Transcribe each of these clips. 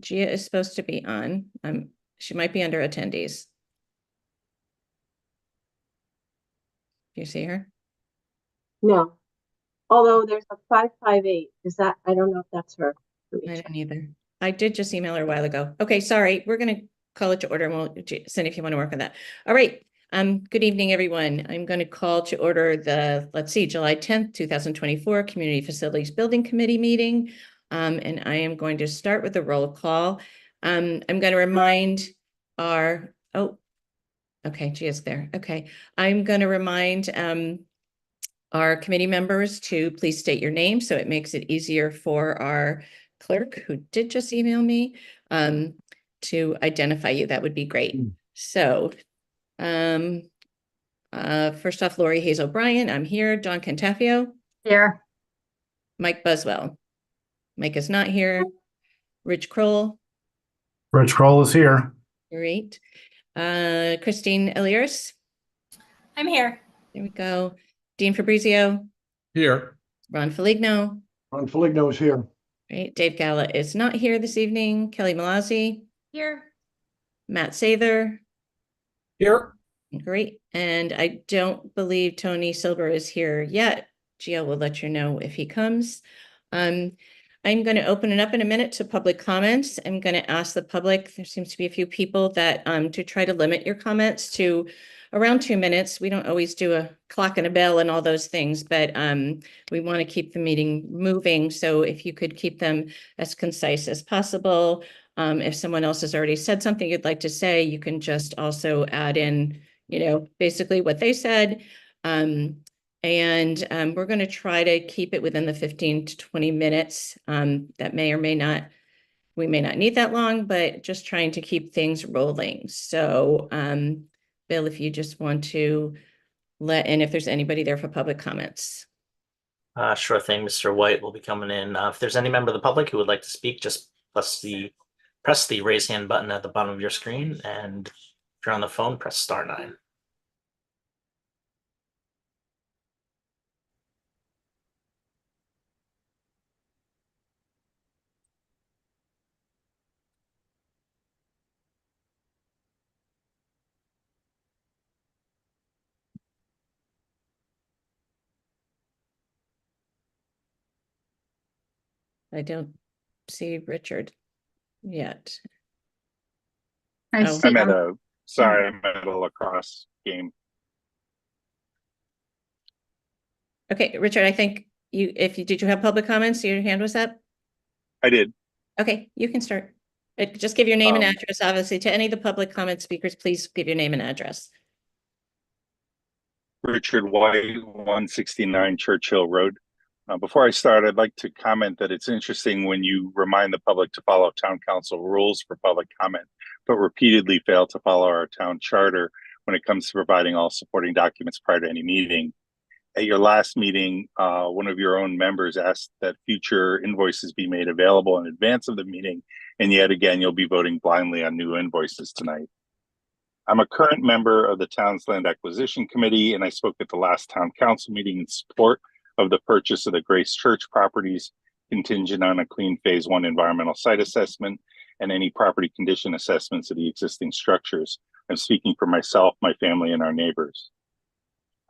Gia is supposed to be on. She might be under attendees. Do you see her? No. Although there's a 558. Is that, I don't know if that's her. I don't either. I did just email her a while ago. Okay, sorry. We're going to call it to order. And we'll, Cindy, if you want to work on that. All right. Good evening, everyone. I'm going to call to order the, let's see, July 10th, 2024 Community Facilities Building Committee meeting. And I am going to start with a roll call. I'm going to remind our, oh, okay, Gia's there. Okay. I'm going to remind our committee members to please state your name so it makes it easier for our clerk, who did just email me, to identify you. That would be great. So first off, Lori Hayes O'Brien, I'm here. Dawn Cantafio. Here. Mike Buswell. Mike is not here. Rich Kroll. Rich Kroll is here. Great. Christine Elias. I'm here. There we go. Dean Fabrizio. Here. Ron Feligno. Ron Feligno is here. Great. Dave Gala is not here this evening. Kelly Malazzi. Here. Matt Sather. Here. Great. And I don't believe Tony Silver is here yet. Gia will let you know if he comes. I'm going to open it up in a minute to public comments. I'm going to ask the public, there seems to be a few people that to try to limit your comments to around 2 minutes. We don't always do a clock and a bell and all those things, but we want to keep the meeting moving. So if you could keep them as concise as possible. If someone else has already said something you'd like to say, you can just also add in, you know, basically what they said. We're going to try to keep it within the 15 to 20 minutes. That may or may not, we may not need that long, but just trying to keep things rolling. So, Bill, if you just want to let in if there's anybody there for public comments. Sure thing. Mr. White will be coming in. If there's any member of the public who would like to speak, just press the raise hand button at the bottom of your screen. And if you're on the phone, press *9. I don't see Richard yet. I'm at a lacrosse game. Okay, Richard, I think did you have public comments? Your hand was up? I did. Okay, you can start. Just give your name and address, obviously, to any of the public comment speakers. Please give your name and address. Richard White, 169 Churchill Road. Before I start, I'd like to comment that it's interesting when you remind the public to follow town council rules for public comment, but repeatedly fail to follow our town charter when it comes to providing all supporting documents prior to any meeting. At your last meeting, one of your own members asked that future invoices be made available in advance of the meeting, and yet again, you'll be voting blindly on new invoices tonight. I'm a current member of the town's land acquisition committee, and I spoke at the last town council meeting in support of the purchase of the Grace Church properties, contingent on a clean phase 1 environmental site assessment and any property condition assessments of the existing structures. I'm speaking for myself, my family, and our neighbors.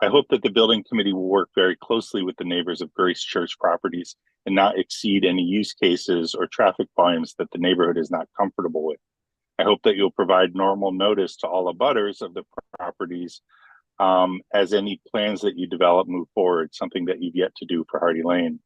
I hope that the building committee will work very closely with the neighbors of Grace Church properties and not exceed any use cases or traffic volumes that the neighborhood is not comfortable with. I hope that you'll provide normal notice to all abutters of the properties as any plans that you develop move forward, something that you've yet to do for Hardy Lane.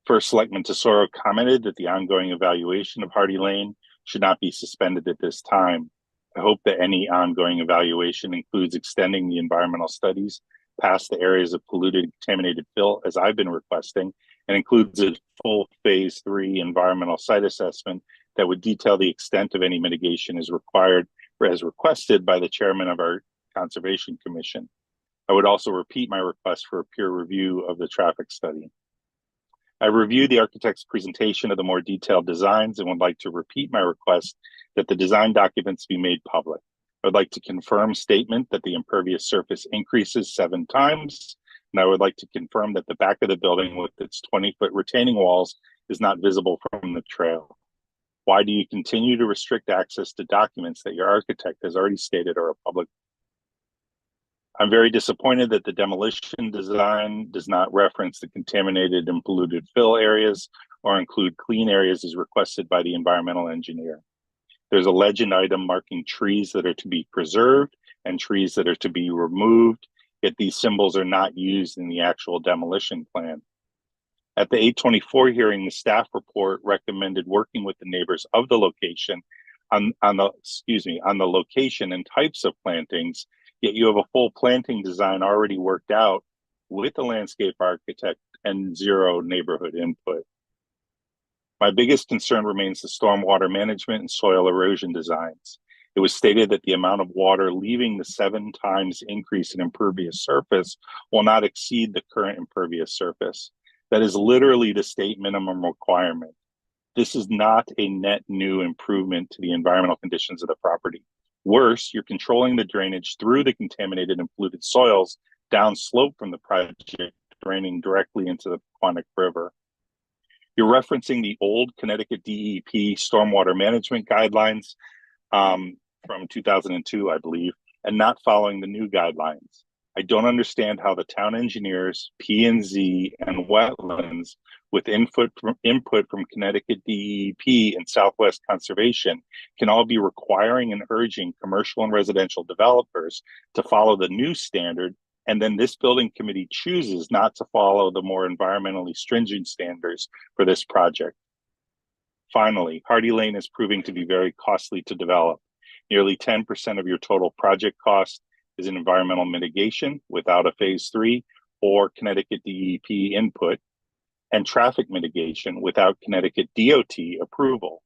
First Selectman Tesoro commented that the ongoing evaluation of Hardy Lane should not be suspended at this time. I hope that any ongoing evaluation includes extending the environmental studies past the areas of polluted and contaminated fill, as I've been requesting, and includes a full phase 3 environmental site assessment that would detail the extent of any mitigation as required or as requested by the chairman of our Conservation Commission. I would also repeat my request for a peer review of the traffic study. I reviewed the architect's presentation of the more detailed designs and would like to repeat my request that the design documents be made public. I would like to confirm statement that the impervious surface increases 7 times, and I would like to confirm that the back of the building with its 20-foot retaining walls is not visible from the trail. Why do you continue to restrict access to documents that your architect has already stated are a public? I'm very disappointed that the demolition design does not reference the contaminated and polluted fill areas or include clean areas as requested by the environmental engineer. There's a legend item marking trees that are to be preserved and trees that are to be removed, yet these symbols are not used in the actual demolition plan. At the 824 hearing, the staff report recommended working with the neighbors of the location on the location and types of plantings, yet you have a full planting design already worked out with the landscape architect and zero neighborhood input. My biggest concern remains the stormwater management and soil erosion designs. It was stated that the amount of water leaving the 7 times increase in impervious surface will not exceed the current impervious surface. That is literally the state minimum requirement. This is not a net new improvement to the environmental conditions of the property. Worse, you're controlling the drainage through the contaminated and polluted soils downslope from the project, draining directly into the Quantic River. You're referencing the old Connecticut DEP stormwater management guidelines from 2002, I believe, and not following the new guidelines. I don't understand how the town engineers, P&Z, and wetlands, with input from Connecticut DEP and Southwest Conservation, can all be requiring and urging commercial and residential developers to follow the new standard, and then this building committee chooses not to follow the more environmentally stringent standards for this project. Finally, Hardy Lane is proving to be very costly to develop. Nearly 10% of your total project cost is in environmental mitigation without a phase 3 or Connecticut DEP input, and traffic mitigation without Connecticut DOT approval.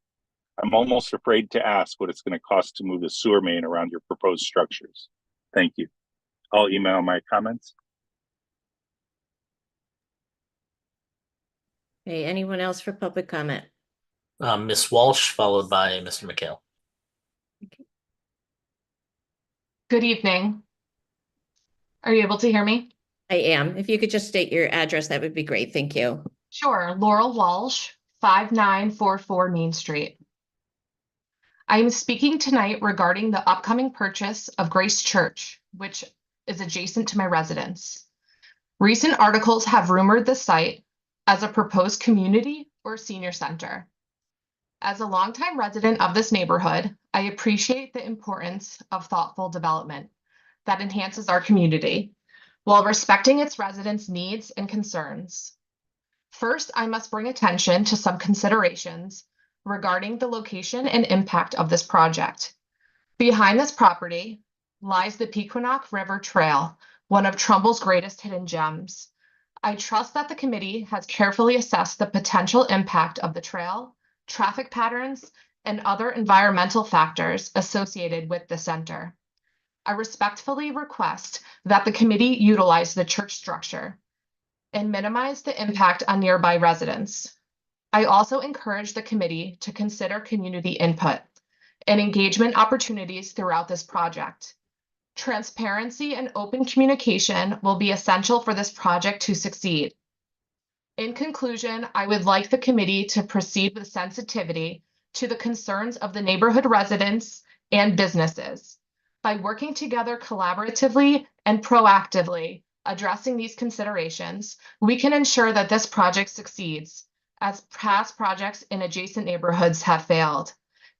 I'm almost afraid to ask what it's going to cost to move the sewer main around your proposed structures. Thank you. I'll email my comments. Okay, anyone else for public comment? Ms. Walsh, followed by Mr. McHale. Good evening. Are you able to hear me? I am. If you could just state your address, that would be great. Thank you. Sure. Laurel Walsh, 5944 Main Street. I am speaking tonight regarding the upcoming purchase of Grace Church, which is adjacent to my residence. Recent articles have rumored the site as a proposed community or senior center. As a longtime resident of this neighborhood, I appreciate the importance of thoughtful development that enhances our community while respecting its residents' needs and concerns. First, I must bring attention to some considerations regarding the location and impact of this project. Behind this property lies the Pequannock River Trail, one of Trumbull's greatest hidden gems. I trust that the committee has carefully assessed the potential impact of the trail, traffic patterns, and other environmental factors associated with the center. I respectfully request that the committee utilize the church structure and minimize the impact on nearby residents. I also encourage the committee to consider community input and engagement opportunities throughout this project. Transparency and open communication will be essential for this project to succeed. In conclusion, I would like the committee to proceed with sensitivity to the concerns of the neighborhood residents and businesses. By working together collaboratively and proactively addressing these considerations, we can ensure that this project succeeds, as past projects in adjacent neighborhoods have failed.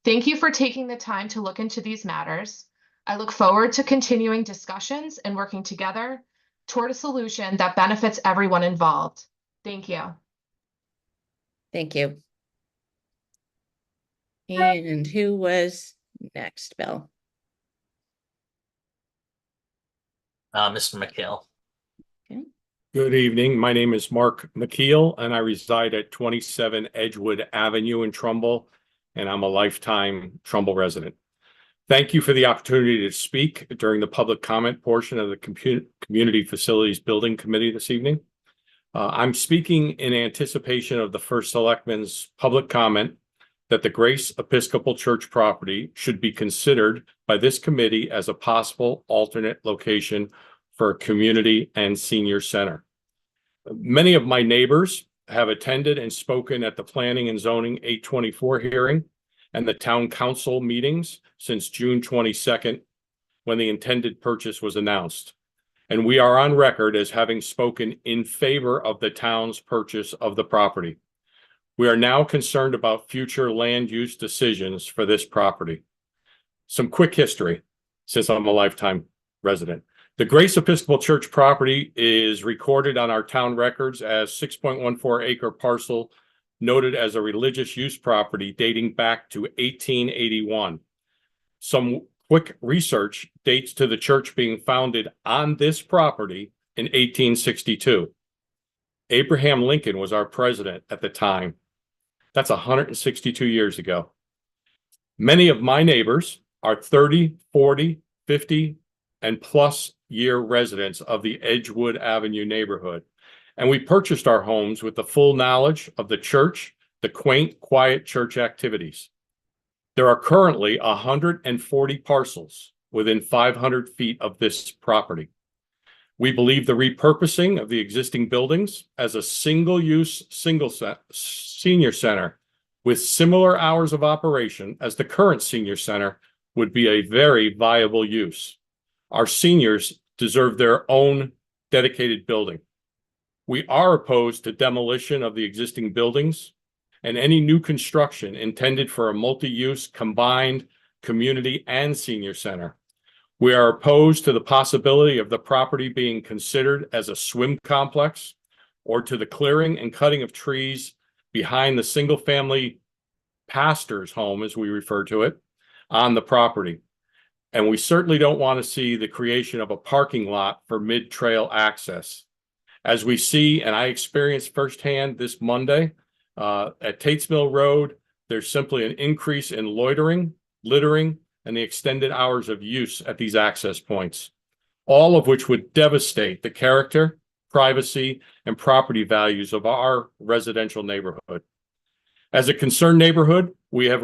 Thank you for taking the time to look into these matters. I look forward to continuing discussions and working together toward a solution that benefits everyone involved. Thank you. Thank you. And who was next, Bill? Mr. McHale. Good evening. My name is Mark McKeel, and I reside at 27 Edgewood Avenue in Trumbull, and I'm a lifetime Trumbull resident. Thank you for the opportunity to speak during the public comment portion of the Community Facilities Building Committee this evening. I'm speaking in anticipation of the First Selectman's public comment that the Grace Episcopal Church property should be considered by this committee as a possible alternate location for a community and senior center. Many of my neighbors have attended and spoken at the Planning and Zoning 824 hearing, and the town council meetings since June 22nd, when the intended purchase was announced. And we are on record as having spoken in favor of the town's purchase of the property. We are now concerned about future land use decisions for this property. Some quick history, since I'm a lifetime resident. The Grace Episcopal Church property is recorded on our town records as 6.14 acre parcel noted as a religious use property dating back to 1881. Some quick research dates to the church being founded on this property in 1862. Abraham Lincoln was our president at the time. That's 162 years ago. Many of my neighbors are 30, 40, 50, and plus year residents of the Edgewood Avenue neighborhood. And we purchased our homes with the full knowledge of the church, the quaint, quiet church activities. There are currently 140 parcels within 500 feet of this property. We believe the repurposing of the existing buildings as a single-use senior center with similar hours of operation as the current senior center would be a very viable use. Our seniors deserve their own dedicated building. We are opposed to demolition of the existing buildings and any new construction intended for a multi-use combined community and senior center. We are opposed to the possibility of the property being considered as a swim complex or to the clearing and cutting of trees behind the single-family pastor's home, as we refer to it, on the property. And we certainly don't want to see the creation of a parking lot for mid-trail access. As we see, and I experienced firsthand this Monday, at Tates Mill Road, there's simply an increase in loitering, littering, and the extended hours of use at these access points, all of which would devastate the character, privacy, and property values of our residential neighborhood. As a concerned neighborhood, we have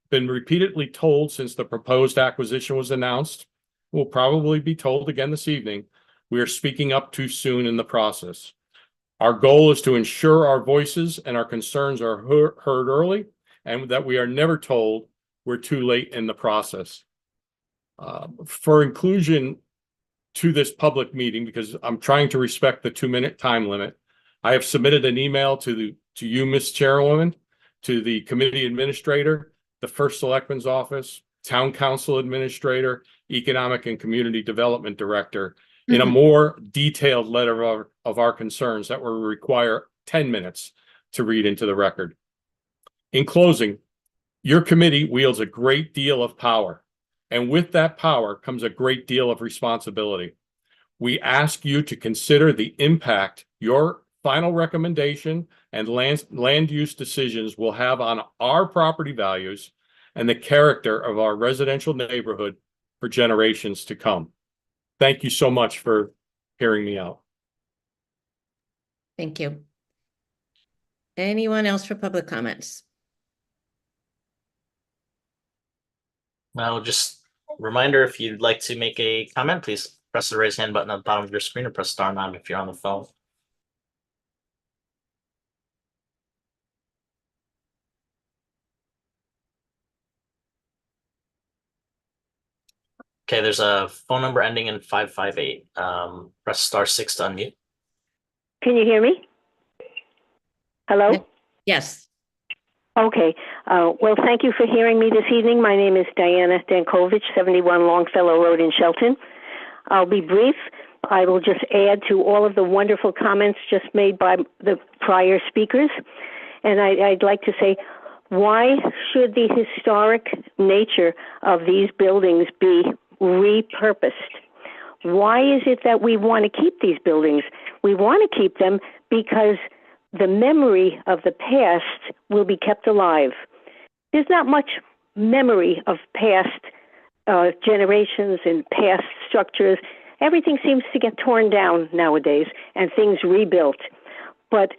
been repeatedly told since the proposed acquisition was announced, we'll probably be told again this evening, we are speaking up too soon in the process. Our goal is to ensure our voices and our concerns are heard early and that we are never told we're too late in the process. For inclusion to this public meeting, because I'm trying to respect the 2-minute time limit, I have submitted an email to you, Ms. Chairwoman, to the committee administrator, the First Selectman's office, Town Council Administrator, Economic and Community Development Director, in a more detailed letter of our concerns that will require 10 minutes to read into the record. In closing, your committee wields a great deal of power, and with that power comes a great deal of responsibility. We ask you to consider the impact your final recommendation and land use decisions will have on our property values and the character of our residential neighborhood for generations to come. Thank you so much for hearing me out. Thank you. Anyone else for public comments? Well, just reminder, if you'd like to make a comment, please press the raise hand button at the bottom of your screen or press star 9 if you're on the phone. Okay, there's a phone number ending in 558. Press star 6 to unmute. Can you hear me? Hello? Yes. Okay. Well, thank you for hearing me this evening. My name is Diana Dankovich, 71 Longfellow Road in Shelton. I'll be brief. I will just add to all of the wonderful comments just made by the prior speakers. And I'd like to say, why should the historic nature of these buildings be repurposed? Why is it that we want to keep these buildings? We want to keep them because the memory of the past will be kept alive. There's not much memory of past generations and past structures. Everything seems to get torn down nowadays and things rebuilt. But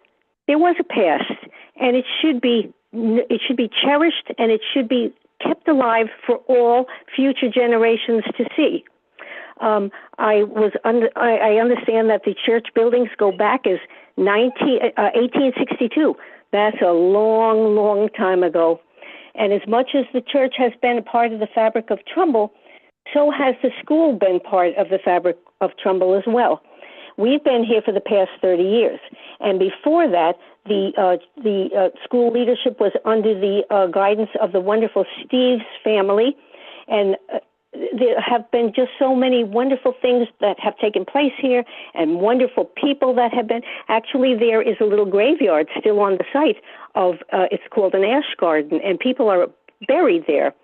there was a past, and it should be cherished, and it should be kept alive for all future generations to see. I understand that the church buildings go back as 1862. That's a long, long time ago. And as much as the church has been a part of the fabric of Trumbull, so has the school been part of the fabric of Trumbull as well. We've been here for the past 30 years. And before that, the school leadership was under the guidance of the wonderful Steves family. And there have been just so many wonderful things that have taken place here and wonderful people that have been. Actually, there is a little graveyard still on the site of, it's called an ash garden, and people are buried there.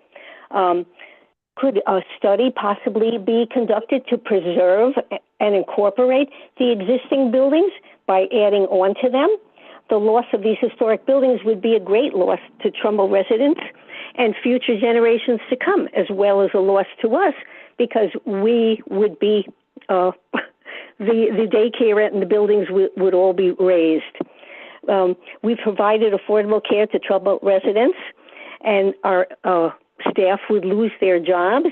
Could a study possibly be conducted to preserve and incorporate the existing buildings by adding on to them? The loss of these historic buildings would be a great loss to Trumbull residents and future generations to come, as well as a loss to us, because we would be, the daycare and the buildings would all be razed. We've provided affordable care to Trumbull residents, and our staff would lose their jobs.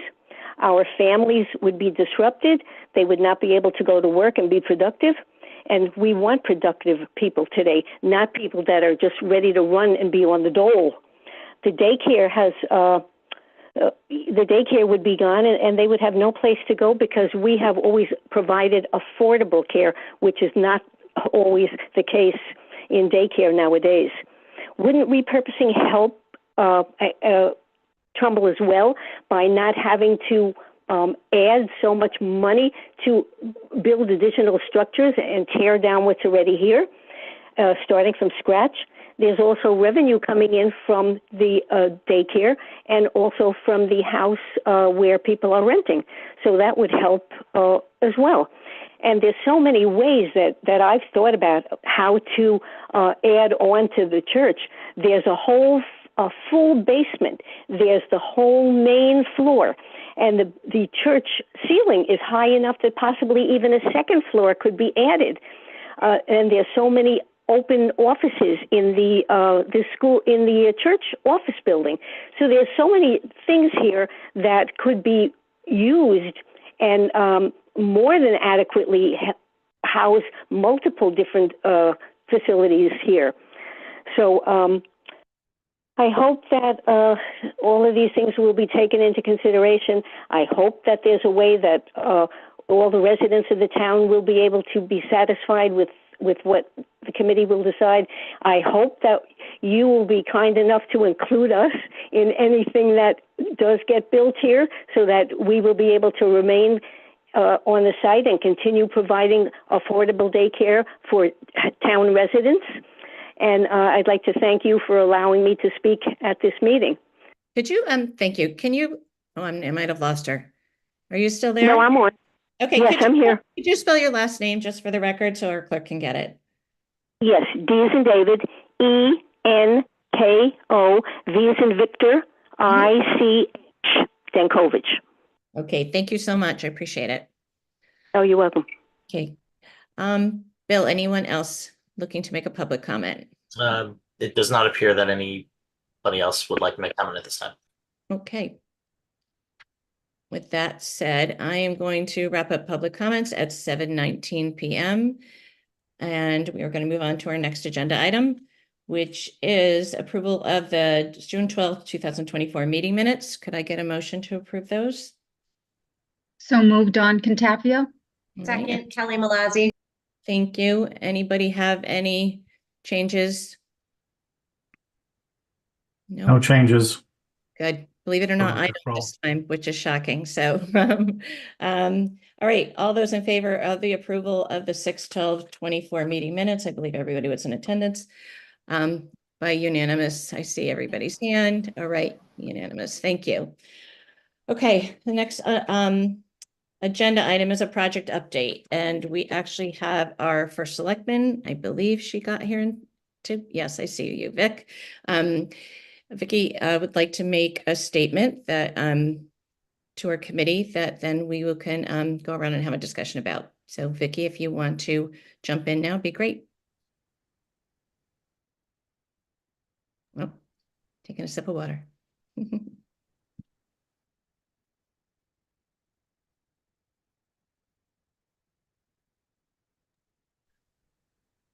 Our families would be disrupted. They would not be able to go to work and be productive. And we want productive people today, not people that are just ready to run and be on the dole. The daycare the daycare would be gone, and they would have no place to go, because we have always provided affordable care, which is not always the case in daycare nowadays. Wouldn't repurposing help Trumbull as well by not having to add so much money to build additional structures and tear down what's already here, starting from scratch? There's also revenue coming in from the daycare and also from the house where people are renting. So that would help as well. And there's so many ways that I've thought about how to add on to the church. There's a full basement. There's the whole main floor. And the church ceiling is high enough that possibly even a second floor could be added. And there's so many open offices in the school, in the church office building. So there's so many things here that could be used and more than adequately house multiple different facilities here. So I hope that all of these things will be taken into consideration. I hope that there's a way that all the residents of the town will be able to be satisfied with what the committee will decide. I hope that you will be kind enough to include us in anything that does get built here, so that we will be able to remain on the site and continue providing affordable daycare for town residents. And I'd like to thank you for allowing me to speak at this meeting. Could you, thank you. Can you, I might have lost her. Are you still there? No, I'm on. Okay. Yes, I'm here. Could you spell your last name just for the record so our clerk can get it? Yes, D as in David, E-N-K-O, V as in Victor, I-C-H, Dankovich. Okay, thank you so much. I appreciate it. Oh, you're welcome. Okay. Bill, anyone else looking to make a public comment? It does not appear that anybody else would like to make a comment at this time. Okay. With that said, I am going to wrap up public comments at 7:19 p.m. And we are going to move on to our next agenda item, which is approval of the June 12th, 2024 meeting minutes. Could I get a motion to approve those? So moved. On Contapio. All right. Second, Kelly Malazzi. Thank you. Anybody have any changes? No changes. Good. Believe it or not, I Dr. don't this time, which is shocking. So, all right. All those in favor of the approval of the 6/12/24 meeting minutes, I believe everybody was in attendance. By unanimous, I see everybody's hand. All right, unanimous. Thank you. Okay, the next agenda item is a project update, and we actually have our first selectman. I believe she got here too. Yes, I see you, Vic. Vicki would like to make a statement that to our committee that then we can go around and have a discussion about. So Vicki, if you want to jump in now, it'd be great. Well, taking a sip of water.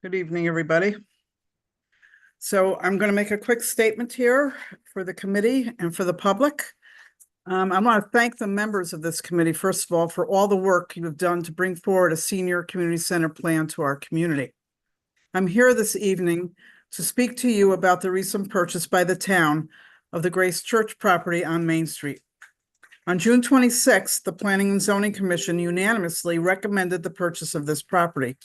Good evening, everybody. So I'm going to make a quick statement here for the committee and for the public. I want to thank the members of this committee, first of all, for all the work you have done to bring forward a senior community center plan to our community. I'm here this evening to speak to you about the recent purchase by the town of the Grace Church property on Main Street. On June 26th, the Planning and Zoning Commission unanimously recommended the purchase of this property.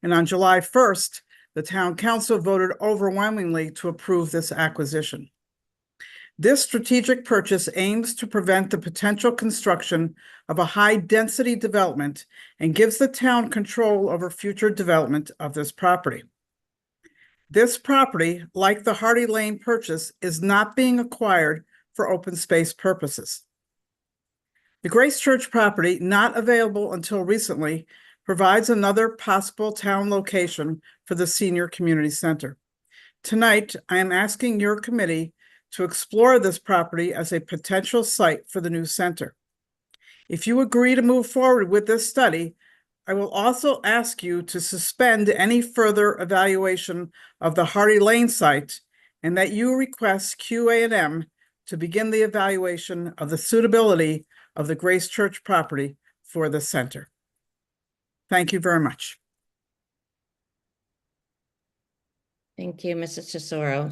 And on July 1st, the town council voted overwhelmingly to approve this acquisition. This strategic purchase aims to prevent the potential construction of a high-density development and gives the town control over future development of this property. This property, like the Hardy Lane purchase, is not being acquired for open space purposes. The Grace Church property, not available until recently, provides another possible town location for the senior community center. Tonight, I am asking your committee to explore this property as a potential site for the new center. If you agree to move forward with this study, I will also ask you to suspend any further evaluation of the Hardy Lane site and that you request QA&M to begin the evaluation of the suitability of the Grace Church property for the center. Thank you very much. Thank you, Mrs. Tesoro.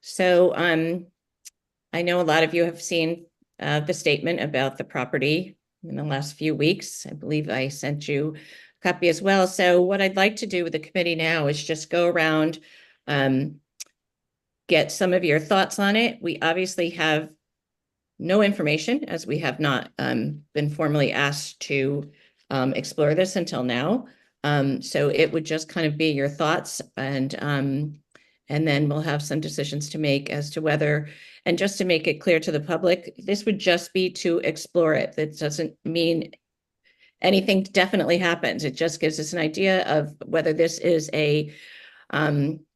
So I know a lot of you have seen the statement about the property in the last few weeks. I believe I sent you a copy as well. So what I'd like to do with the committee now is just go around, get some of your thoughts on it. We obviously have no information, as we have not been formally asked to explore this until now. So it would just kind of be your thoughts, and then we'll have some decisions to make as to whether, and just to make it clear to the public, this would just be to explore it. That doesn't mean anything definitely happens. It just gives us an idea of whether this is a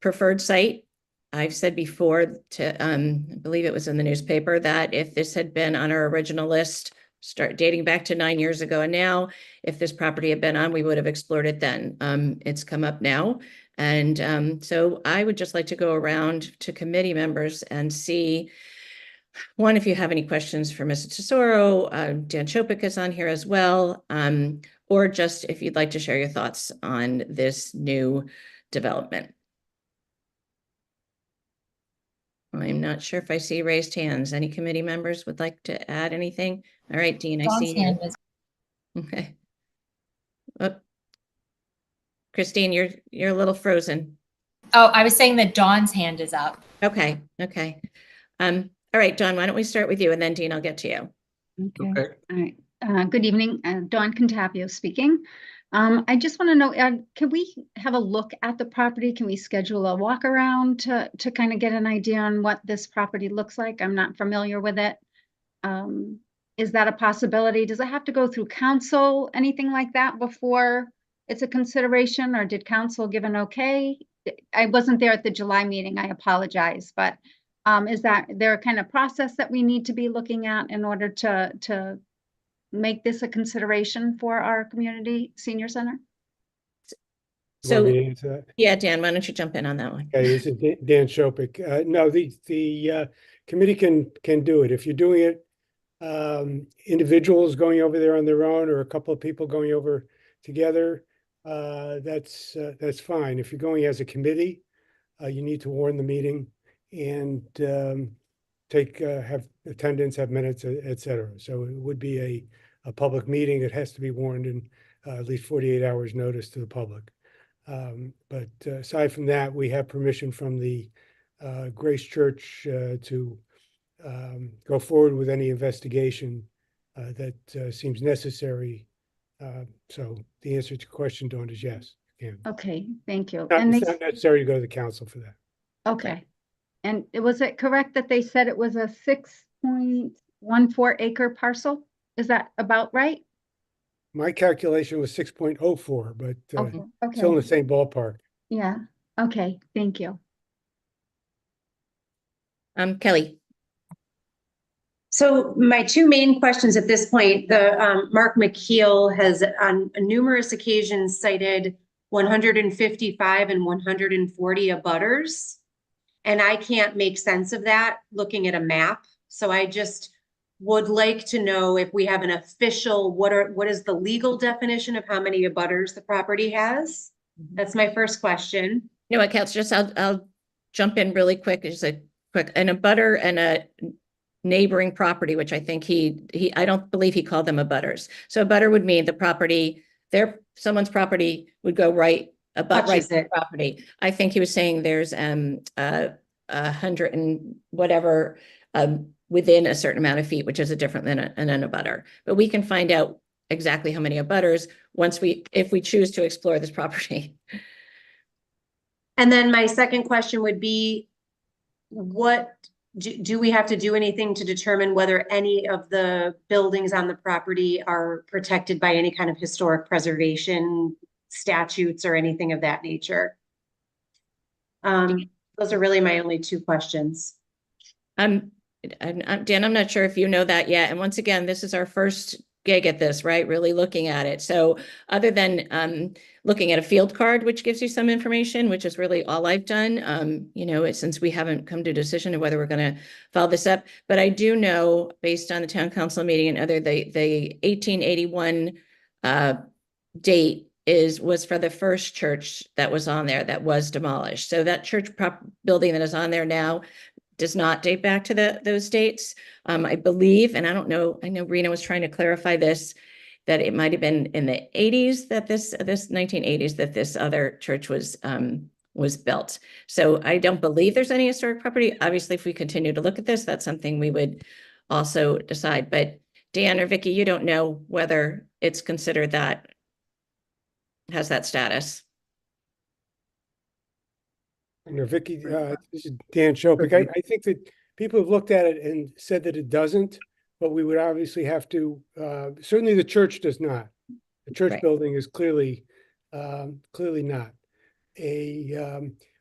preferred site. I've said before to, I believe it was in the newspaper, that if this had been on our original list, start dating back to 9 years ago, and now, if this property had been on, we would have explored it then. It's come up now. And so I would just like to go around to committee members and see, one, if you have any questions for Mrs. Tesoro, Dan Chopik is on here as well, or just if you'd like to share your thoughts on this new development. I'm not sure if I see raised hands. Any committee members would like to add anything? All right, Dean, I see you. Okay. Oh. Christine, you're a little frozen. Oh, I was saying that Dawn's hand is up. Okay. All right, Dawn, why don't we start with you, and then Dean, I'll get to you. Okay. All right. Good evening. Dawn Contapio speaking. I just want to know, can we have a look at the property? Can we schedule a walk around to kind of get an idea on what this property looks like? I'm not familiar with it. Is that a possibility? Does it have to go through council, anything like that before it's a consideration, or did council give an okay? I wasn't there at the July meeting, I apologize, but is there a kind of process that we need to be looking at in order to make this a consideration for our community senior center? So, yeah, Dan, why don't you jump in on that one? Okay, this is Dan Chopik. No, the committee can do it. If you're doing it, individuals going over there on their own, or a couple of people going over together, that's fine. If you're going as a committee, you need to warn the meeting and have attendance, have minutes, et cetera. So it would be a public meeting. It has to be warned in at least 48 hours notice to the public. But aside from that, we have permission from the Grace Church to go forward with any investigation that seems necessary. So the answer to your question, Dawn, is yes. Okay, thank you. It's not necessary to go to the council for that. Okay. And was it correct that they said it was a 6.14 acre parcel? Is that about right? My calculation was 6.04, but Okay. still in the same ballpark. Yeah. Okay. Thank you. Kelly. So my two main questions at this point, Mark McKeel has on numerous occasions cited 155 and 140 abutters. And I can't make sense of that looking at a map. So I just would like to know if we have an official, what is the legal definition of how many abutters the property has? That's my first question. You know what, Kels, just I'll jump in really quick, just a quick, an abutter and a neighboring property, which I think I don't believe he called them abutters. So a butter would mean the property, someone's property would go right abut right Touches to the it. property. I think he was saying there's 100 and whatever within a certain amount of feet, which is a different than an abutter. But we can find out exactly how many abutters if we choose to explore this property. And then my second question would be, what do we have to do anything to determine whether any of the buildings on the property are protected by any kind of historic preservation statutes or anything of that nature? Those are really my only two questions. Dan, I'm not sure if you know that yet. And once again, this is our first gig at this, right? Really looking at it. So other than looking at a field card, which gives you some information, which is really all I've done, you know, since we haven't come to a decision of whether we're going to follow this up. But I do know, based on the town council meeting and the 1881 date was for the first church that was on there that was demolished. So that church building that is on there now does not date back to those dates. I believe, and I don't know, I know Rena was trying to clarify this, that it might have been in the 80s that this 1980s that this other church was built. So I don't believe there's any historic property. Obviously, if we continue to look at this, that's something we would also decide. But Dan or Vicky, you don't know whether it's considered that has that status. You know, Vicky, this is Dan Chopik. I think that people have looked at it and said that it doesn't, but we would obviously have to, certainly the church does not. The church Right. building is clearly not.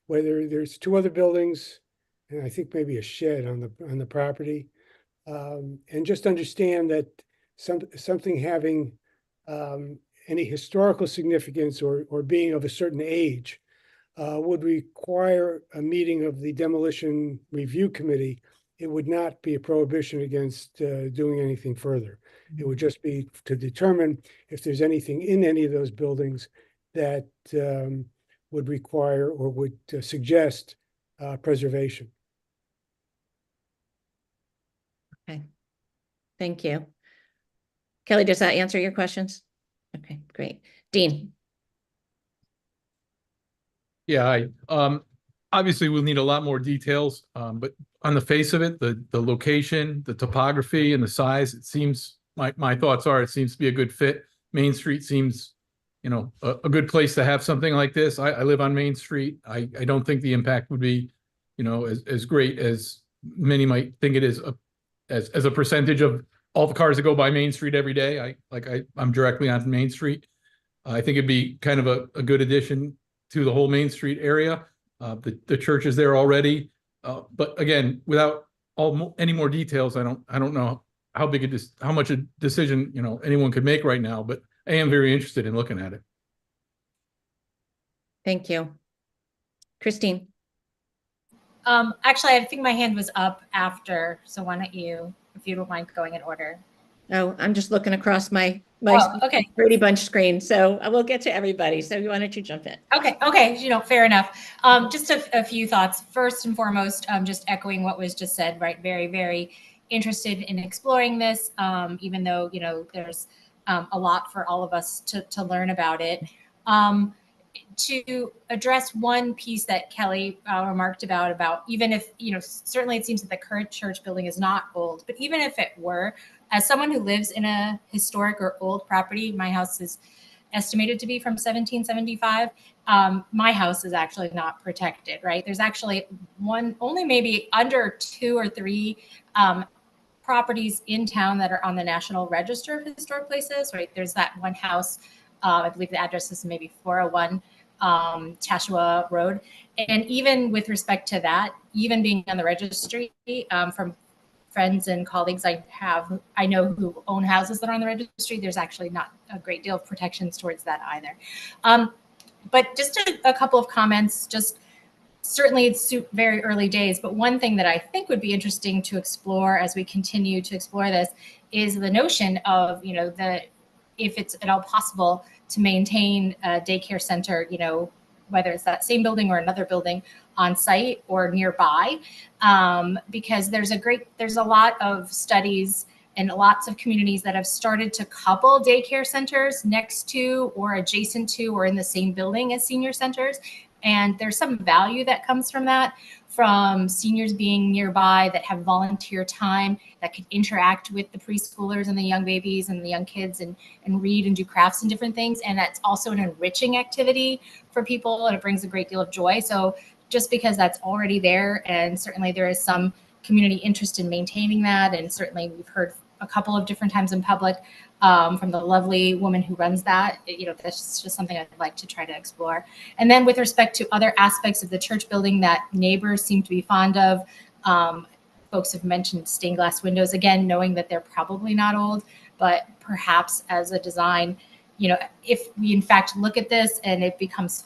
Whether there's two other buildings, and I think maybe a shed on the property, and just understand that something having any historical significance or being of a certain age would require a meeting of the Demolition Review Committee. It would not be a prohibition against doing anything further. It would just be to determine if there's anything in any of those buildings that would require or would suggest preservation. Okay. Thank you. Kelly, does that answer your questions? Okay, great. Dean. Yeah, obviously we'll need a lot more details, but on the face of it, the location, the topography and the size, it seems, my thoughts are, it seems to be a good fit. Main Street seems, you know, a good place to have something like this. I live on Main Street. I don't think the impact would be, you know, as great as many might think it is as a percentage of all the cars that go by Main Street every day. I'm directly on Main Street. I think it'd be kind of a good addition to the whole Main Street area. The church is there already, but again, without any more details, I don't know how much a decision, you know, anyone could make right now. But I am very interested in looking at it. Thank you. Christine. Actually, I think my hand was up after, so why don't you, if you don't mind going in order. Oh, I'm just looking across my okay. Brady Bunch screen, so I will get to everybody. So why don't you jump in? Okay, you know, fair enough. Just a few thoughts. First and foremost, just echoing what was just said, right? Very, very interested in exploring this, even though, you know, there's a lot for all of us to learn about it. To address one piece that Kelly remarked about even if, you know, certainly it seems that the current church building is not old, but even if it were, as someone who lives in a historic or old property, my house is estimated to be from 1775. My house is actually not protected, right? There's actually only maybe under 2 or 3 properties in town that are on the National Register of Historic Places, right? There's that one house, I believe the address is maybe 401 Tashua Road. And even with respect to that, even being on the registry, from friends and colleagues I know who own houses that are on the registry, there's actually not a great deal of protections towards that either. But just a couple of comments, just certainly it's very early days, but one thing that I think would be interesting to explore as we continue to explore this is the notion of, you know, if it's at all possible to maintain a daycare center, you know, whether it's that same building or another building on site or nearby, because there's a lot of studies and lots of communities that have started to couple daycare centers next to or adjacent to or in the same building as senior centers. And there's some value that comes from that, from seniors being nearby that have volunteer time that could interact with the preschoolers and the young babies and the young kids and read and do crafts and different things. And that's also an enriching activity for people, and it brings a great deal of joy. So just because that's already there, and certainly there is some community interest in maintaining that, and certainly we've heard a couple of different times in public from the lovely woman who runs that, you know, that's just something I'd like to try to explore. And then with respect to other aspects of the church building that neighbors seem to be fond of, folks have mentioned stained glass windows, again, knowing that they're probably not old, but perhaps as a design, you know, if we in fact look at this and it becomes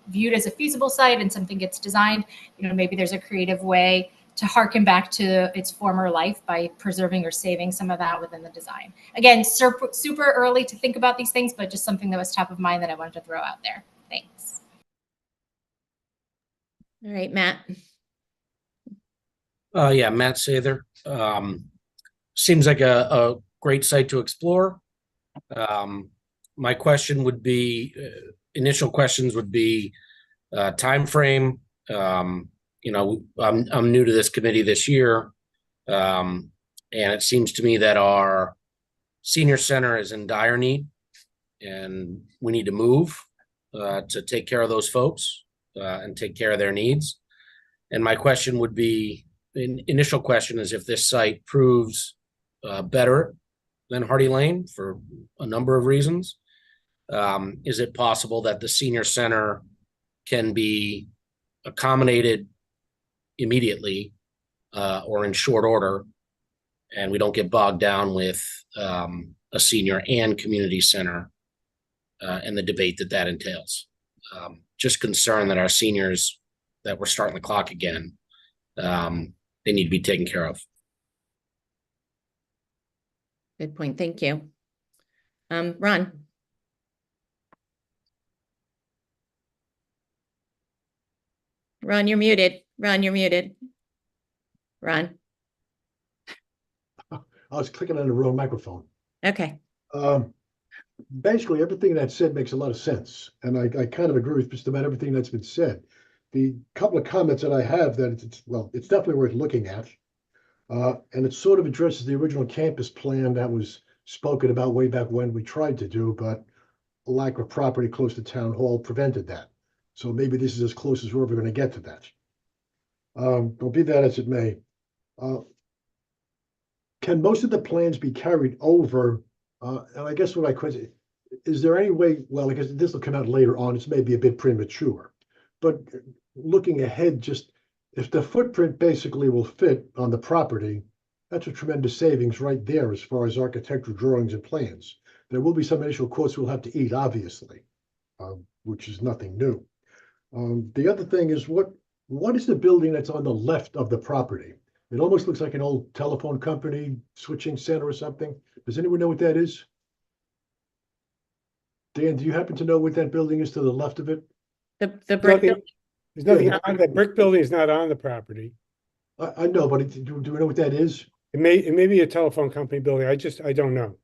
viewed as a feasible site and something gets designed, you know, maybe there's a creative way to harken back to its former life by preserving or saving some of that within the design. Again, super early to think about these things, but just something that was top of mind that I wanted to throw out there. Thanks. All right, Matt. Yeah, Matt Sather. Seems like a great site to explore. My question would be, initial questions would be time frame. You know, I'm new to this committee this year, and it seems to me that our senior center is in dire need, and we need to move to take care of those folks and take care of their needs. And my question would be, initial question is, if this site proves better than Hardy Lane for a number of reasons, is it possible that the senior center can be accommodated immediately or in short order, and we don't get bogged down with a senior and community center and the debate that entails? Just concerned that our seniors, that we're starting the clock again, they need to be taken care of. Good point. Thank you. Ron. Ron, you're muted. Ron, you're muted. Ron. I was clicking on the wrong microphone. Okay. Basically, everything that's said makes a lot of sense. And I kind of agree with just about everything that's been said. The couple of comments that I have, that it's definitely worth looking at. And it sort of addresses the original campus plan that was spoken about way back when we tried to do, but lack of property close to town hall prevented that. So maybe this is as close as we're ever going to get to that. But be that as it may, can most of the plans be carried over? And I guess what my question is, there any way, well, I guess this will come out later on, it's maybe a bit premature, but looking ahead, just if the footprint basically will fit on the property, that's a tremendous savings right there as far as architectural drawings and plans. There will be some initial costs we'll have to eat, obviously, which is nothing new. The other thing is, what is the building that's on the left of the property? It almost looks like an old telephone company switching center or something. Does anyone know what that is? Dan, do you happen to know what that building is to the left of it? The brick building. There's nothing on that brick building is not on the property. I know, but do we know what that is? It may be a telephone company building. I don't know.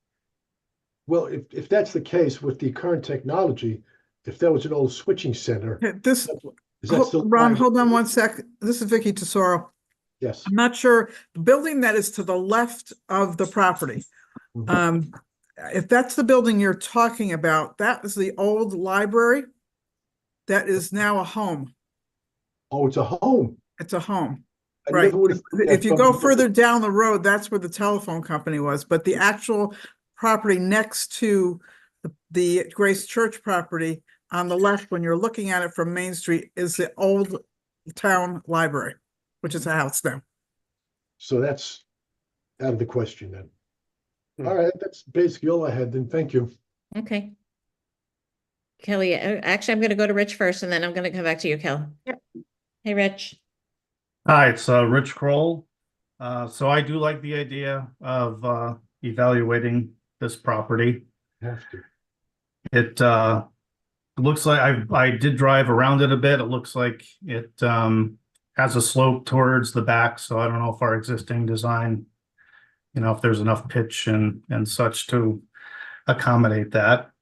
Well, if that's the case with the current technology, if that was an old switching center, This, is that still Ron, hold on one sec. This is Vicky Tesoro. Yes. I'm not sure. The building that is to the left of the property. If that's the building you're talking about, that is the old library. That is now a home. Oh, it's a home. It's a home. I Right. never would have thought that If you from go the- further down the road, that's where the telephone company was, but the actual property next to the Grace Church property on the left, when you're looking at it from Main Street, is the old town library, which is a house now. So that's out of the question then. All right, that's basically all I had then. Thank you. Okay. Kelly, actually, I'm going to go to Rich first, and then I'm going to come back to you, Kel. Yep. Hey, Rich. Hi, it's Rich Kroll. So I do like the idea of evaluating this property. Have to. It looks like I did drive around it a bit. It looks like it has a slope towards the back, so I don't know if our existing design, if there's enough pitch and such to accommodate that.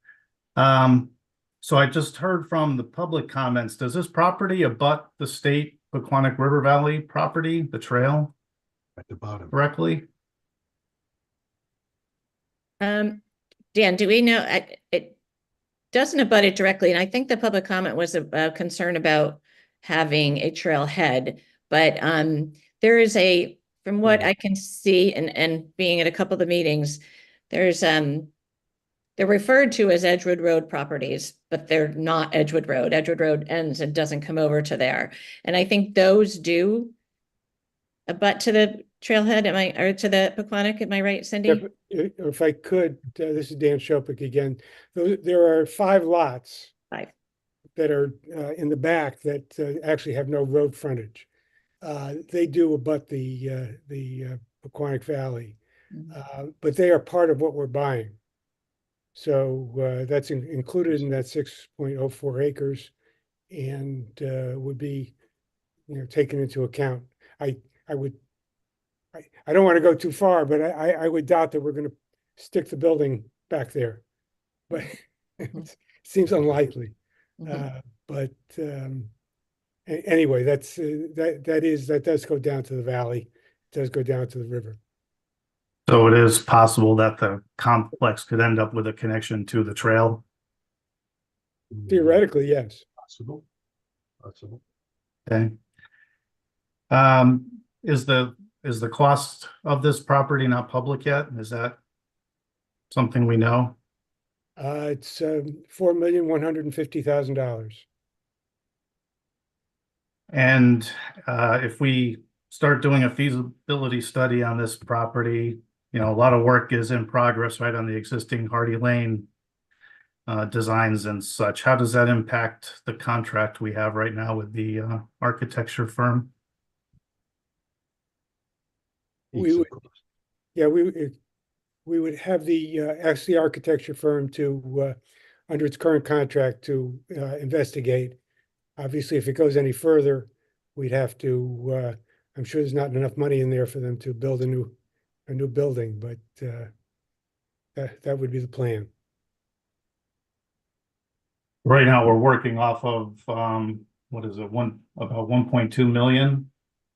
So I just heard from the public comments. Does this property abut the state Paquonic River Valley property, the trail, At the bottom. correctly? Dan, do we know, it doesn't abut it directly, and I think the public comment was a concern about having a trailhead, but there is from what I can see and being at a couple of the meetings, there's they're referred to as Edgewood Road properties, but they're not Edgewood Road. Edgewood Road ends and doesn't come over to there. And I think those do abut to the trailhead, or to the Paquonic, am I right, Cindy? If I could, this is Dan Shopik again. There are 5 lots. 5. That are in the back that actually have no road frontage. They do abut the Paquonic Valley, but they are part of what we're buying. So that's included in that 6.04 acres and would be, taken into account. I don't want to go too far, but I would doubt that we're going to stick the building back there, but it seems unlikely. Anyway, that does go down to the valley, it does go down to the river. So it is possible that the complex could end up with a connection to the trail? Theoretically, yes. Possible. Okay. Is the cost of this property not public yet? Is that something we know? It's $4,150,000. And if we start doing a feasibility study on this property, a lot of work is in progress, right, on the existing Hardy Lane designs and such. How does that impact the contract we have right now with the architecture firm? We would have ask the architecture firm to, under its current contract, to investigate. Obviously, if it goes any further, we'd have to, I'm sure there's not enough money in there for them to build a new building, but that would be the plan. Right now, we're working off of, what is it, about $1.2 million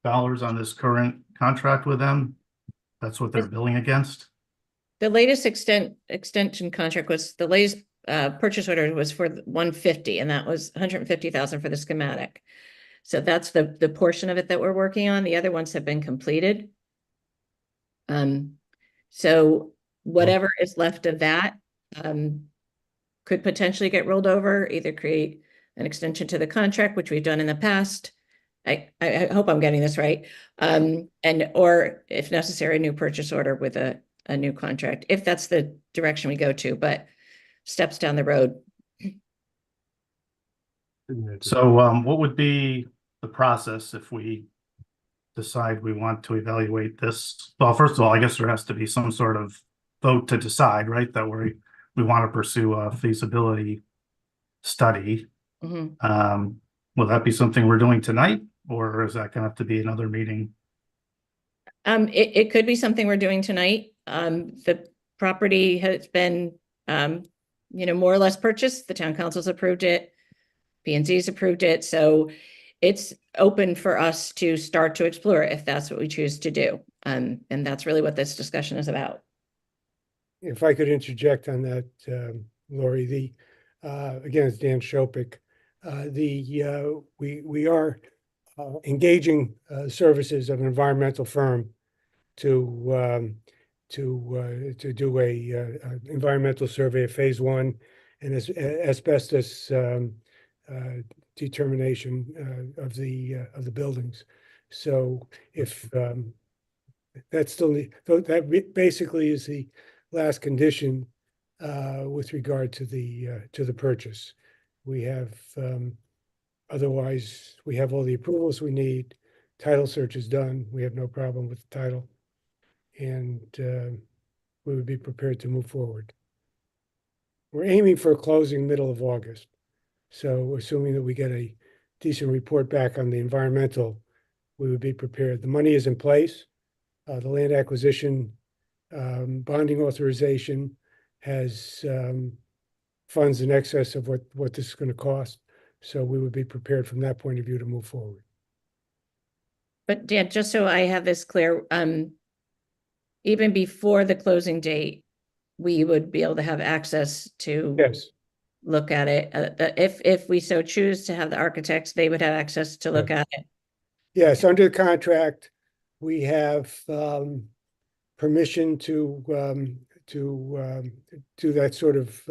on this current contract with them. That's what they're billing against. The latest extension contract was, the latest purchase order was for 150, and that was 150,000 for the schematic. So that's the portion of it that we're working on. The other ones have been completed. So whatever is left of that could potentially get rolled over, either create an extension to the contract, which we've done in the past. I hope I'm getting this right. Or if necessary, a new purchase order with a new contract, if that's the direction we go to, but steps down the road. So what would be the process if we decide we want to evaluate this? Well, first of all, I guess there has to be some sort of vote to decide, right, that we want to pursue a feasibility study. Will that be something we're doing tonight, or is that going to have to be another meeting? It could be something we're doing tonight. The property has been, more or less purchased. The town council's approved it. P&Z's approved it. So it's open for us to start to explore if that's what we choose to do. And that's really what this discussion is about. If I could interject on that, Lori, again, it's Dan Shopik. We are engaging services of an environmental firm to do a environmental survey of phase 1 and asbestos determination of the buildings. So if that basically is the last condition with regard to the purchase. We have Otherwise, we have all the approvals we need. Title search is done. We have no problem with the title. And we would be prepared to move forward. We're aiming for a closing middle of August. So assuming that we get a decent report back on the environmental, we would be prepared. The money is in place. The land acquisition bonding authorization has funds in excess of what this is going to cost. So we would be prepared from that point of view to move forward. But Dan, just so I have this clear, even before the closing date, we would be able to have access to Yes. look at it. If we so choose to have the architects, they would have access to look at it. Yes, under the contract, we have permission to do that sort of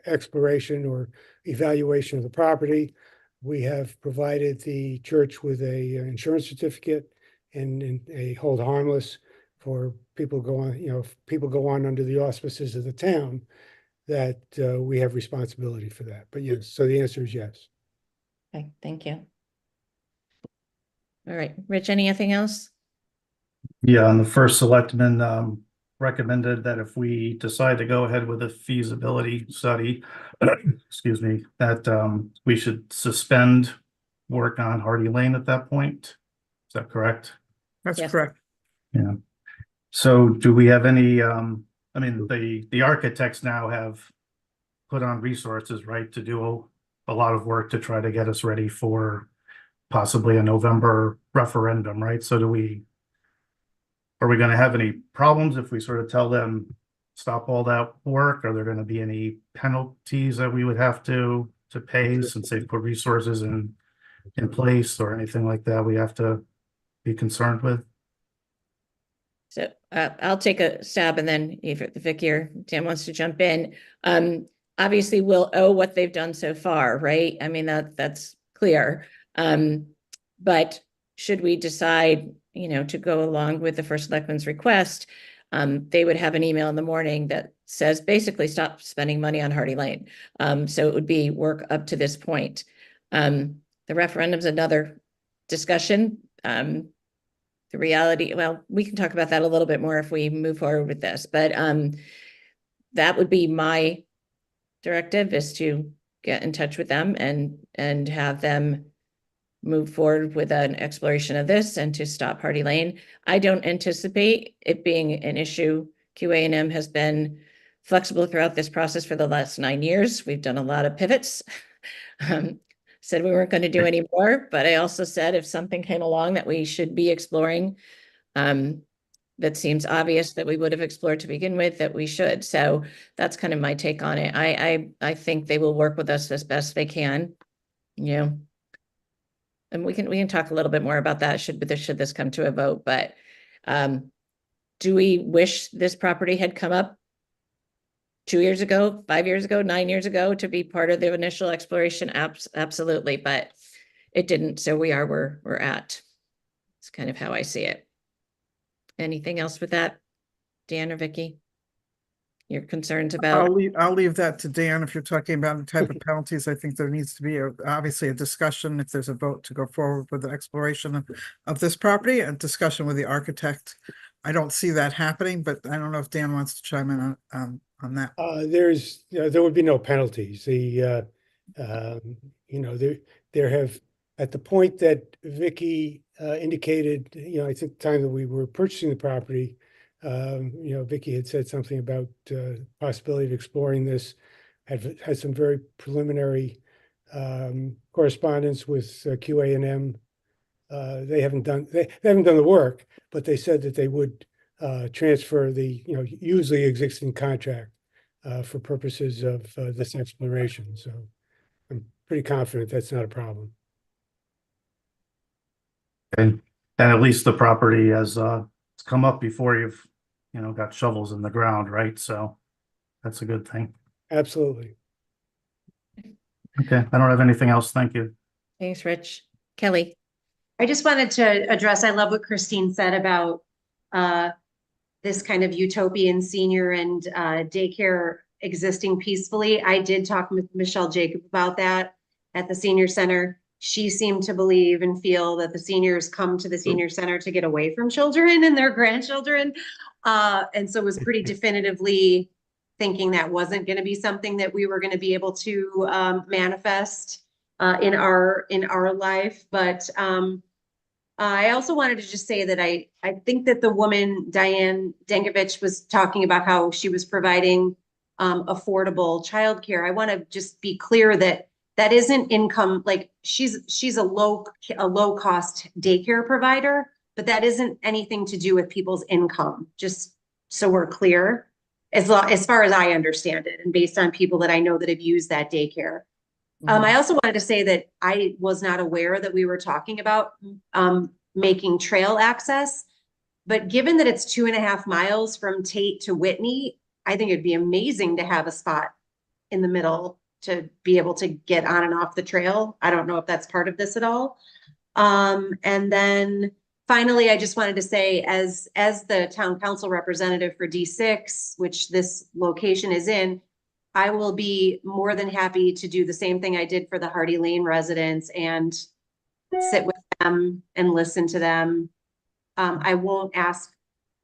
exploration or evaluation of the property. We have provided the church with a insurance certificate and a hold harmless for people go on, if people go on under the auspices of the town, that we have responsibility for that. But yes, so the answer is yes. Okay, thank you. All right, Rich, anything else? Yeah, and the first selectman recommended that if we decide to go ahead with a feasibility study, excuse me, that we should suspend work on Hardy Lane at that point. Is that correct? That's Yes. correct. Yeah. So do we have any, I mean, the architects now have put on resources, right, to do a lot of work to try to get us ready for possibly a November referendum, right? So are we going to have any problems if we sort of tell them stop all that work? Are there going to be any penalties that we would have to pay since they've put resources in place or anything like that we have to be concerned with? So I'll take a stab and then if Vicky or Dan wants to jump in. Obviously we'll owe what they've done so far, right? I mean, that's clear. But should we decide, to go along with the first selectman's request, they would have an email in the morning that says basically stop spending money on Hardy Lane. So it would be work up to this point. The referendum's another discussion. The reality, well, we can talk about that a little bit more if we move forward with this, but that would be my directive, is to get in touch with them and have them move forward with an exploration of this and to stop Hardy Lane. I don't anticipate it being an issue. QA&M has been flexible throughout this process for the last 9 years. We've done a lot of pivots. Said we weren't going to do any more, but I also said if something came along that we should be exploring, that seems obvious that we would have explored to begin with, that we should. So that's kind of my take on it. I think they will work with us as best they can, and we can talk a little bit more about that should this come to a vote. But do we wish this property had come up 2 years ago, 5 years ago, 9 years ago to be part of the initial exploration? Absolutely, but it didn't. So we are where we're at. It's kind of how I see it. Anything else with that, Dan or Vicky? Your concerns about? I'll leave that to Dan. If you're talking about the type of penalties, I think there needs to be obviously a discussion if there's a vote to go forward with the exploration of this property, a discussion with the architect. I don't see that happening, but I don't know if Dan wants to chime in on that. There would be no penalties. There have, at the point that Vicky indicated, I think the time that we were purchasing the property, Vicky had said something about possibility of exploring this, had some very preliminary correspondence with QA&M. They haven't done the work, but they said that they would transfer the usually existing contract for purposes of this exploration. So I'm pretty confident that's not a problem. And at least the property has it's come up before you've got shovels in the ground, right? So that's a good thing. Absolutely. Okay, I don't have anything else. Thank you. Thanks, Rich. Kelly. I just wanted to address, I love what Christine said about this kind of utopian senior and daycare existing peacefully. I did talk with Michelle Jacob about that at the senior center. she seemed to believe and feel that the seniors come to the senior center to get away from children and their grandchildren. And so was pretty definitively thinking that wasn't going to be something that we were going to be able to manifest in our life. But I also wanted to just say that I think that the woman, Diane Denkovich, was talking about how she was providing affordable childcare. I want to just be clear that that isn't income, like she's a low cost daycare provider, but that isn't anything to do with people's income, just so we're clear, as far as I understand it, and based on people that I know that have used that daycare. I also wanted to say that I was not aware that we were talking about making trail access, but given that it's 2.5 miles from Tate to Whitney, I think it'd be amazing to have a spot in the middle to be able to get on and off the trail. I don't know if that's part of this at all. And then finally, I just wanted to say, as the town council representative for D6, which this location is in, I will be more than happy to do the same thing I did for the Hardy Lane residents and sit with them and listen to them. I won't ask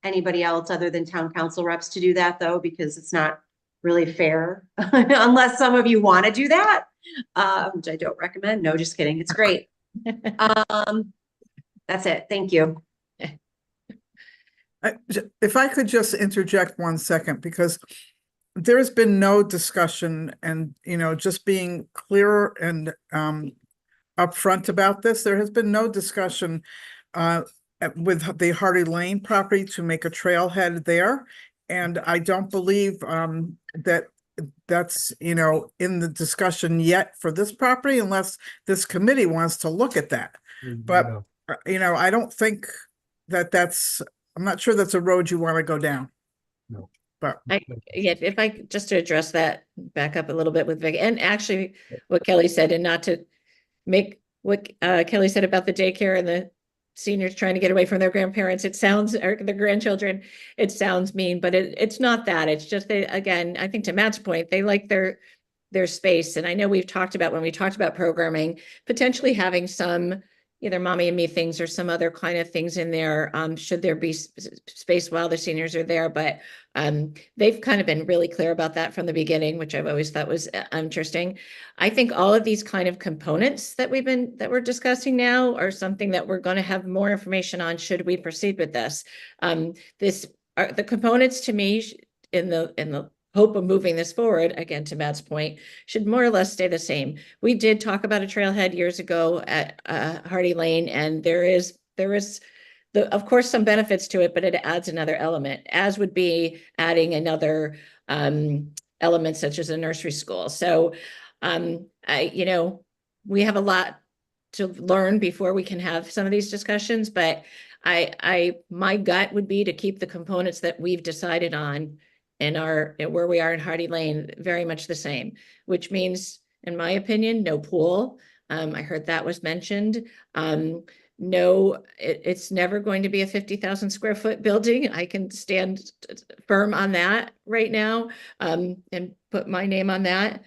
anybody else other than town council reps to do that, though, because it's not really fair unless some of you want to do that, which I don't recommend. No, just kidding. It's great. That's it. Thank you. If I could just interject 1 second, because there has been no discussion and, just being clear and upfront about this, there has been no discussion with the Hardy Lane property to make a trailhead there. And I don't believe that's, in the discussion yet for this property, unless this committee wants to look at that. But, I don't think I'm not sure that's a road you want to go down. No. But if I just to address that, back up a little bit with Vic, and actually what Kelly said, and not to make what Kelly said about the daycare and the seniors trying to get away from their grandparents, or their grandchildren, it sounds mean, but it's not that. It's just again, I think to Matt's point, they like their space. And I know we've talked about, when we talked about programming, potentially having some either mommy and me things or some other kind of things in there, should there be space while the seniors are there. But they've kind of been really clear about that from the beginning, which I've always thought was interesting. I think all of these kind of components that we're discussing now are something that we're going to have more information on should we proceed with this. The components to me in the hope of moving this forward, again, to Matt's point, should more or less stay the same. We did talk about a trailhead years ago at Hardy Lane, and there is of course some benefits to it, but it adds another element, as would be adding another element such as a nursery school. So we have a lot to learn before we can have some of these discussions, but my gut would be to keep the components that we've decided on where we are in Hardy Lane very much the same, which means, in my opinion, no pool. I heard that was mentioned. No, it's never going to be a 50,000 square foot building. I can stand firm on that right now, and put my name on that.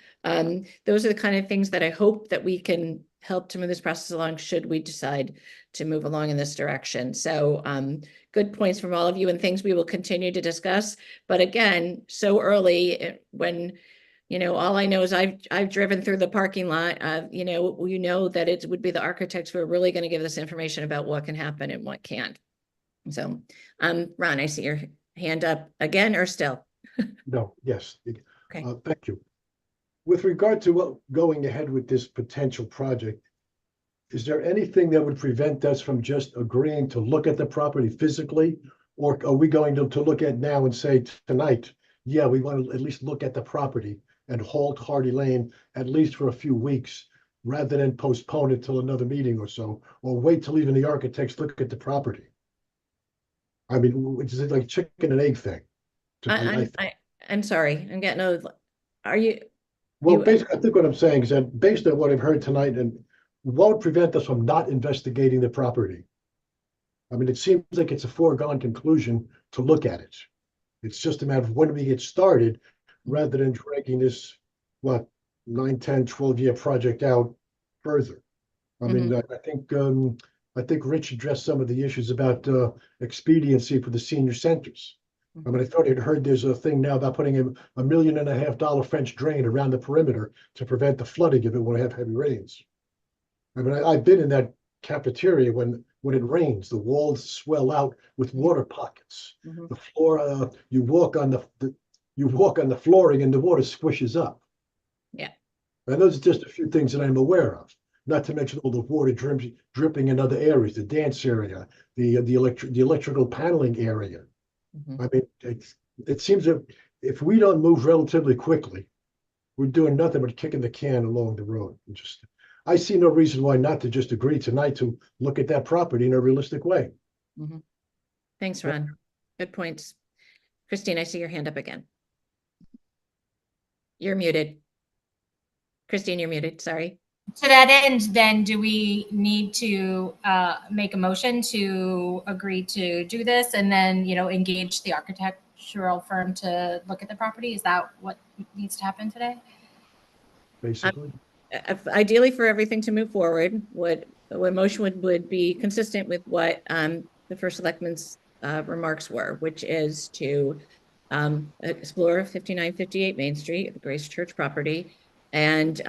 Those are the kind of things that I hope that we can help to move this process along should we decide to move along in this direction. So good points from all of you, and things we will continue to discuss. But again, so early when, all I know is I've driven through the parking lot. That it would be the architects who are really going to give this information about what can happen and what can't. So, Ron, I see your hand up again, or still? No, yes. Okay. Thank you. With regard to going ahead with this potential project, is there anything that would prevent us from just agreeing to look at the property physically? Or are we going to look at now and say tonight, yeah, we want to at least look at the property and halt Hardy Lane at least for a few weeks, rather than postpone it till another meeting or so, or wait till even the architects look at the property? I mean, it's like chicken and egg thing. I'm sorry, I'm getting are you? Well, basically, I think what I'm saying is that based on what I've heard tonight, and what would prevent us from not investigating the property? I mean, it seems like it's a foregone conclusion to look at it. It's just a matter of when we get started, rather than dragging this, 9, 10, 12-year project out further. I mean, I think Rich addressed some of the issues about expediency for the senior centers. I mean, I thought I'd heard there's a thing now about putting $1.5 million French drain around the perimeter to prevent the flooding if it want to have heavy rains. I mean, I've been in that cafeteria when it rains, the walls swell out with water pockets. The floor, you walk on the flooring and the water squishes up. Yeah. And those are just a few things that I'm aware of. Not to mention all the water dripping in other areas, the dance area, the electrical paneling area. I mean, it seems that if we don't move relatively quickly, we're doing nothing but kicking the can along the road. I see no reason why not to just agree tonight to look at that property in a realistic way. Thanks, Ron. Good points. Christine, I see your hand up again. You're muted. Christine, you're muted. Sorry. To that end, then, do we need to make a motion to agree to do this and then, engage the architectural firm to look at the property? Is that what needs to happen today? Basically. Ideally, for everything to move forward, what motion would be consistent with what the first selectman's remarks were, which is to explore 5958 Main Street, the Grace Church property, and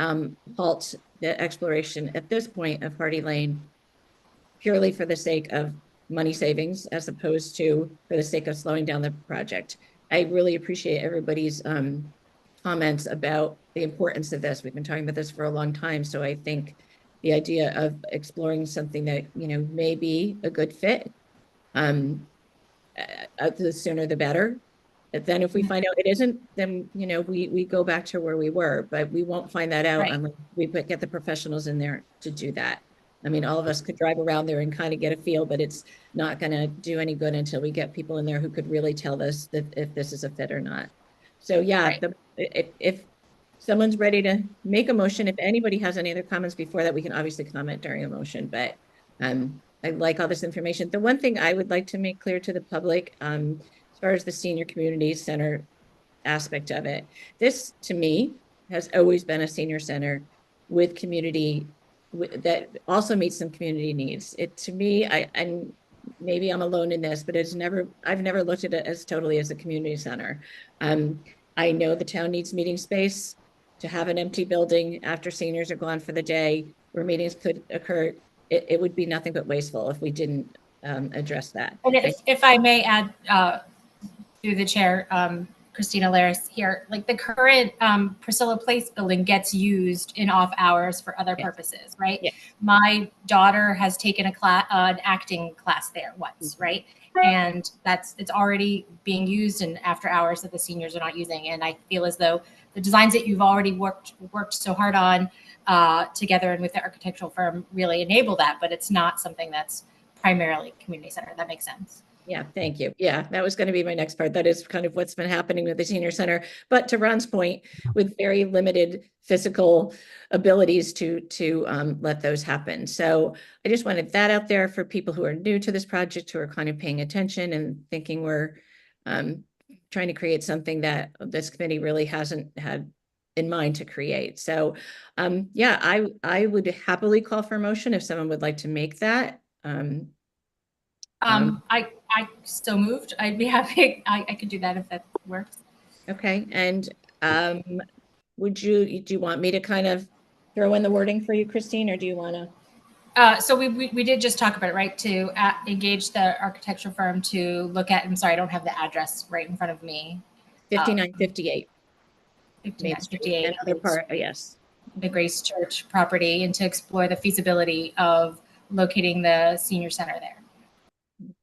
halt the exploration at this point of Hardy Lane purely for the sake of money savings as opposed to for the sake of slowing down the project. I really appreciate everybody's comments about the importance of this. We've been talking about this for a long time. So I think the idea of exploring something that, may be a good fit, the sooner the better. But then if we find out it isn't, then, we go back to where we were, but we won't find that out unless we get the professionals in there to do that. I mean, all of us could drive around there and kind of get a feel, but it's not going to do any good until we get people in there who could really tell us that if this is a fit or not. So yeah, if someone's ready to make a motion, if anybody has any other comments before that, we can obviously comment during a motion, but I like all this information. The one thing I would like to make clear to the public, as far as the senior community center aspect of it, this to me has always been a senior center with community that also meets some community needs. It to me, and maybe I'm alone in this, but I've never looked at it as totally as a community center. I know the town needs meeting space. To have an empty building after seniors are gone for the day where meetings could occur, it would be nothing but wasteful if we didn't address that. And if I may add, through the chair, Christina Laris here, like the current Priscilla Place building gets used in off hours for other purposes, right? Yeah. My daughter has taken an acting class there once, right? And it's already being used in after hours that the seniors are not using. And I feel as though the designs that you've already worked so hard on together and with the architectural firm really enable that, but it's not something that's primarily community center. That makes sense. Yeah, thank you. Yeah, that was going to be my next part. That is kind of what's been happening with the senior center. But to Ron's point, with very limited physical abilities to let those happen. So I just wanted that out there for people who are new to this project, who are kind of paying attention and thinking we're trying to create something that this committee really hasn't had in mind to create. So yeah, I would happily call for a motion if someone would like to make that. I still moved. I'd be happy. I could do that if that works. Okay. And do you want me to kind of throw in the wording for you, Christine, or do you want to? So we did just talk about it, right? To engage the architecture firm to look at, I'm sorry, I don't have the address right in front of me. 5958. 5958. Another part, yes. The Grace Church property, and to explore the feasibility of locating the senior center there.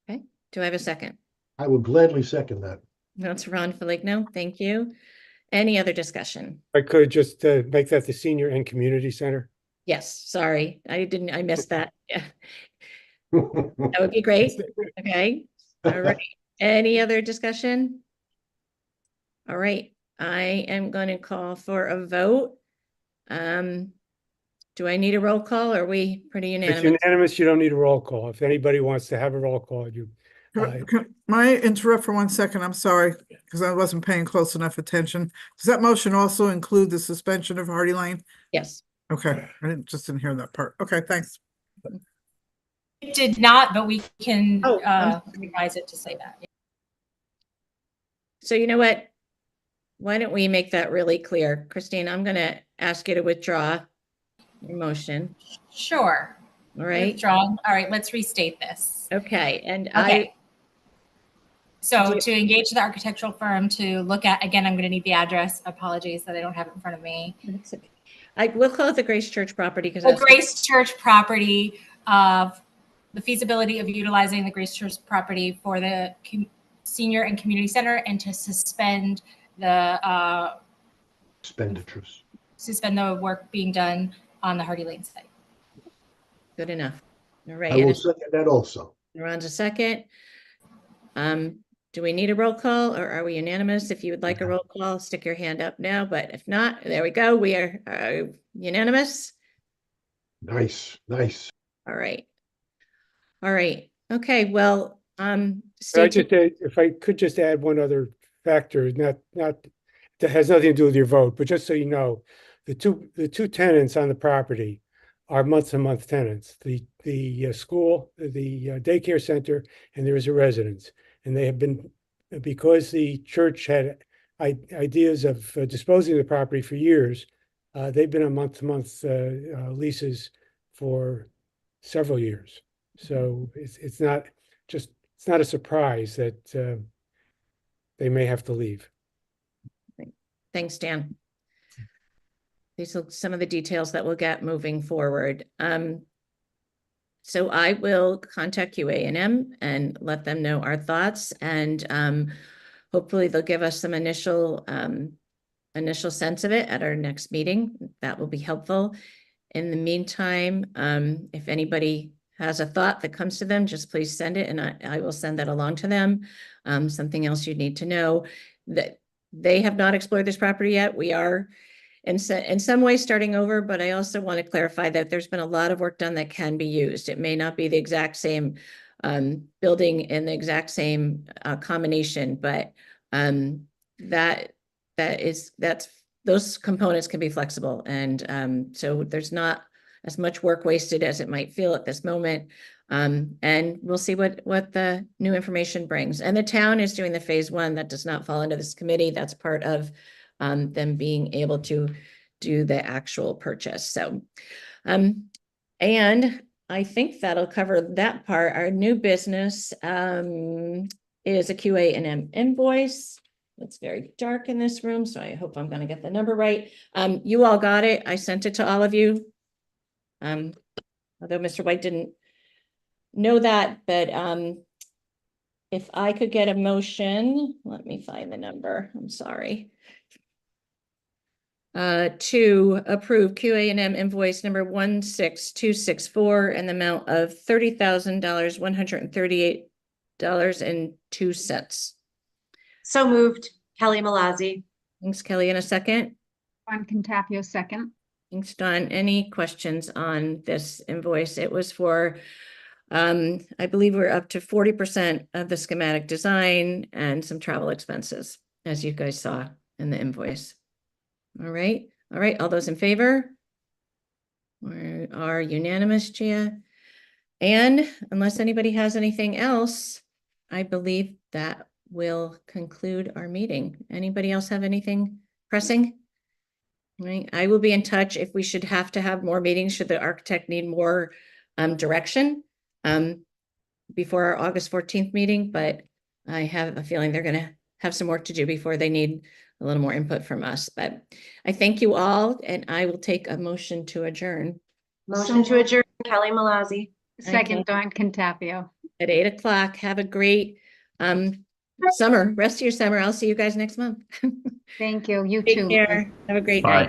Okay. Do I have a second? I will gladly second that. That's Ron Feligno. Thank you. Any other discussion? I could just make that the senior and community center. Yes, sorry. I missed that. Yeah. That would be great. Okay. All right. Any other discussion? All right. I am going to call for a vote. Do I need a roll call? Or are we pretty unanimous? It's unanimous. You don't need a roll call. If anybody wants to have a roll call, you. Can I interrupt for 1 second? I'm sorry, because I wasn't paying close enough attention. Does that motion also include the suspension of Hardy Lane? Yes. Okay, just didn't hear that part. Okay, thanks. It did not, but we can Oh, I'm revise it to say that. So you know what? Why don't we make that really clear? Christine, I'm gonna ask you to withdraw your motion, Sure. all right? Withdrawn. All right, let's restate this. Okay, and Okay. So Do- to engage the architectural firm to look at, again, I'm going to need the address. Apologies that I don't have it in front of me. That's okay. I will call it the Grace Church property because The that's Grace Church property of the feasibility of utilizing the Grace Church property for the senior and community center and to suspend the Expenditures. work being done on the Hardy Lane site. good enough. All I right, will and second that also. Ron's a second. Do we need a roll call or are we unanimous? If you would like a roll call, stick your hand up now, but if not, there we go. We are unanimous. Nice, nice. All right. All right. Okay, well, Could stay I just, tuned. if I could just add one other factor, not, that has nothing to do with your vote, but just so you know, the two tenants on the property are month-to-month tenants, the school, the daycare center, and there is a residence. And they have been, because the church had ideas of disposing of the property for years, they've been on month-to-month leases for several years. So it's not a surprise that they may have to leave. Thanks, Dan. These are some of the details that we'll get moving forward. So I will contact UANM and let them know our thoughts, and hopefully they'll give us some initial sense of it at our next meeting. That will be helpful. In the meantime, if anybody has a thought that comes to them, just please send it and I will send that along to them. Something else you need to know, that they have not explored this property yet. We are in some ways starting over, but I also want to clarify that there's been a lot of work done that can be used. It may not be the exact same building in the exact same combination, but those components can be flexible. And so there's not as much work wasted as it might feel at this moment. And we'll see what the new information brings. And the town is doing the phase 1 that does not fall into this committee. That's part of them being able to do the actual purchase. So, and I think that'll cover that part. Our new business is a QA&M invoice. It's very dark in this room, so I hope I'm going to get the number right. You all got it. I sent it to all of you. Although Mr. White didn't know that, but if I could get a motion, let me find the number. I'm sorry. To approve QA&M invoice number 16264 and the amount of $30,000, $138.02. So moved. Kelly Malazzi. Thanks, Kelly. In a second. Dawn Contapio, second. Thanks, Don. Any questions on this invoice? It was for, I believe we're up to 40% of the schematic design and some travel expenses, as you guys saw in the invoice. All right. All right. All those in favor? We are unanimous, Gia. And unless anybody has anything else, I believe that will conclude our meeting. Anybody else have anything pressing? Right. I will be in touch if we should have to have more meetings, should the architect need more direction before our August 14th meeting, but I have a feeling they're going to have some work to do before they need a little more input from us. But I thank you all, and I will take a motion to adjourn. Motion to adjourn. Kelly Malazzi. Second, Dawn Contapio. At 8 o'clock. Have a great summer. Rest of your summer. I'll see you guys next month. Thank you. You Take too. care. Have a great Bye. night.